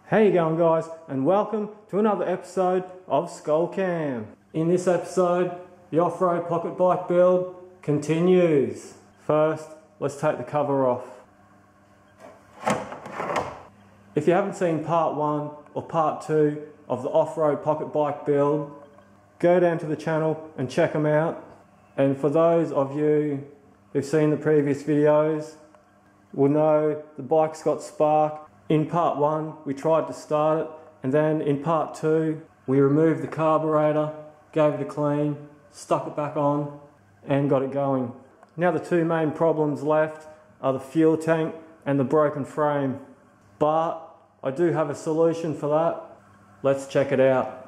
How you going, guys, and welcome to another episode of Skullcam. In this episode, the off-road pocket bike build continues. First, let's take the cover off. If you haven't seen part 1 or part 2 of the off-road pocket bike build, go down to the channel and check them out. And for those of you who've seen the previous videos, will know the bike's got spark. In part 1 we tried to start it, and then in part 2 we removed the carburetor, gave it a clean, stuck it back on and got it going. Now the two main problems left are the fuel tank and the broken frame, but I do have a solution for that. Let's check it out.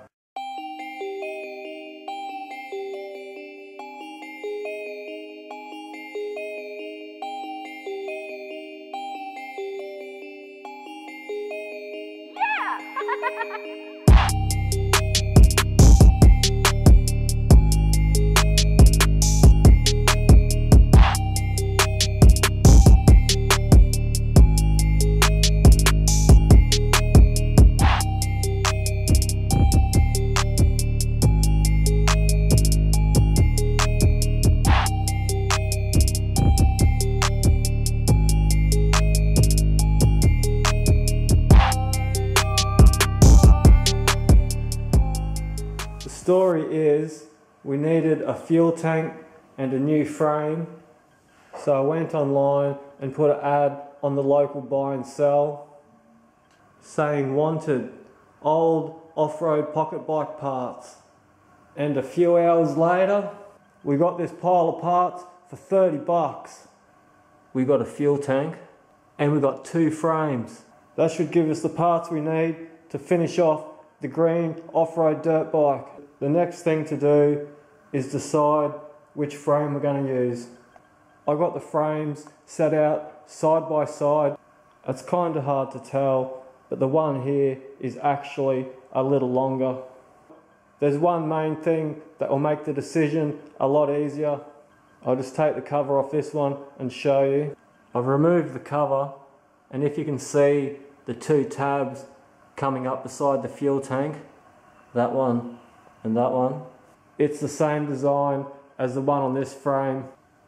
The story is we needed a fuel tank and a new frame, so I went online and put an ad on the local buy and sell saying wanted old off-road pocket bike parts, and a few hours later we got this pile of parts for 30 bucks. We got a fuel tank and we got 2 frames. That should give us the parts we need to finish off the green off-road dirt bike. The next thing to do is decide which frame we're going to use. I got the frames set out side by side. It's kind of hard to tell, but the one here is actually a little longer. There's one main thing that will make the decision a lot easier. I'll just take the cover off this one and show you. I've removed the cover, and if you can see the 2 tabs coming up beside the fuel tank, that one and that one, it's the same design as the one on this frame.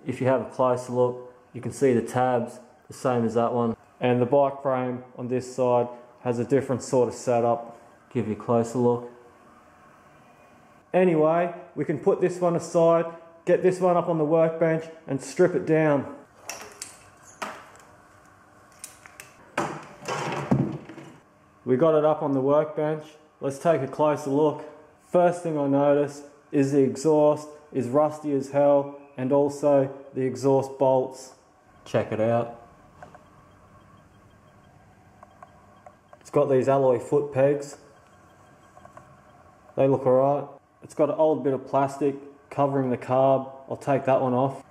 If you have a closer look, you can see the tabs the same as that one, and the bike frame on this side has a different sort of setup. Give you a closer look. Anyway, we can put this one aside, get this one up on the workbench and strip it down. We got it up on the workbench. Let's take a closer look. First thing I notice is the exhaust is rusty as hell, and also the exhaust bolts. Check it out. It's got these alloy foot pegs. They look alright. It's got an old bit of plastic covering the carb. I'll take that one off.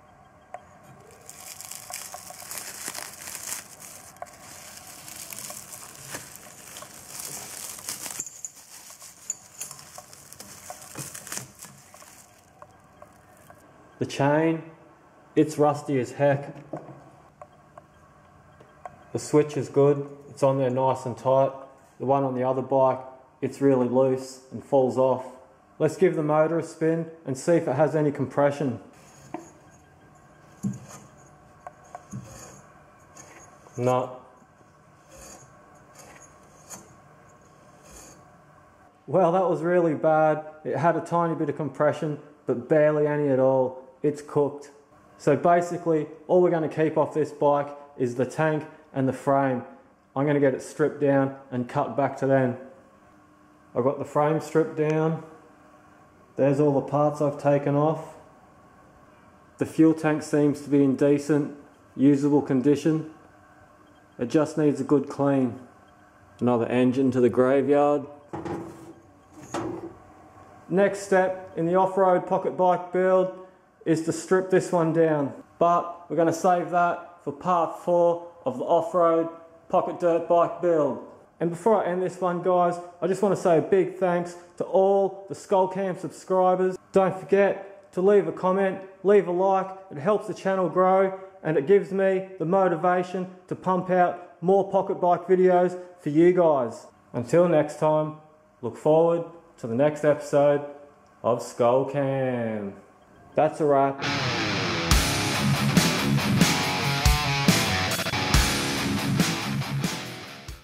The chain, it's rusty as heck. The switch is good, it's on there nice and tight. The one on the other bike, it's really loose and falls off. Let's give the motor a spin and see if it has any compression. No. Well, that was really bad. It had a tiny bit of compression, but barely any at all. It's cooked. So basically, all we're going to keep off this bike is the tank and the frame. I'm going to get it stripped down and cut back to them. I've got the frame stripped down. There's all the parts I've taken off. The fuel tank seems to be in decent, usable condition. It just needs a good clean. Another engine to the graveyard. Next step in the off-road pocket bike build is to strip this one down, but we're going to save that for part 4 of the off-road pocket dirt bike build. And before I end this one, guys, I just want to say a big thanks to all the Skullcam subscribers. Don't forget to leave a comment, leave a like. It helps the channel grow, and it gives me the motivation to pump out more pocket bike videos for you guys. Until next time, look forward to the next episode of Skullcam. That's a wrap.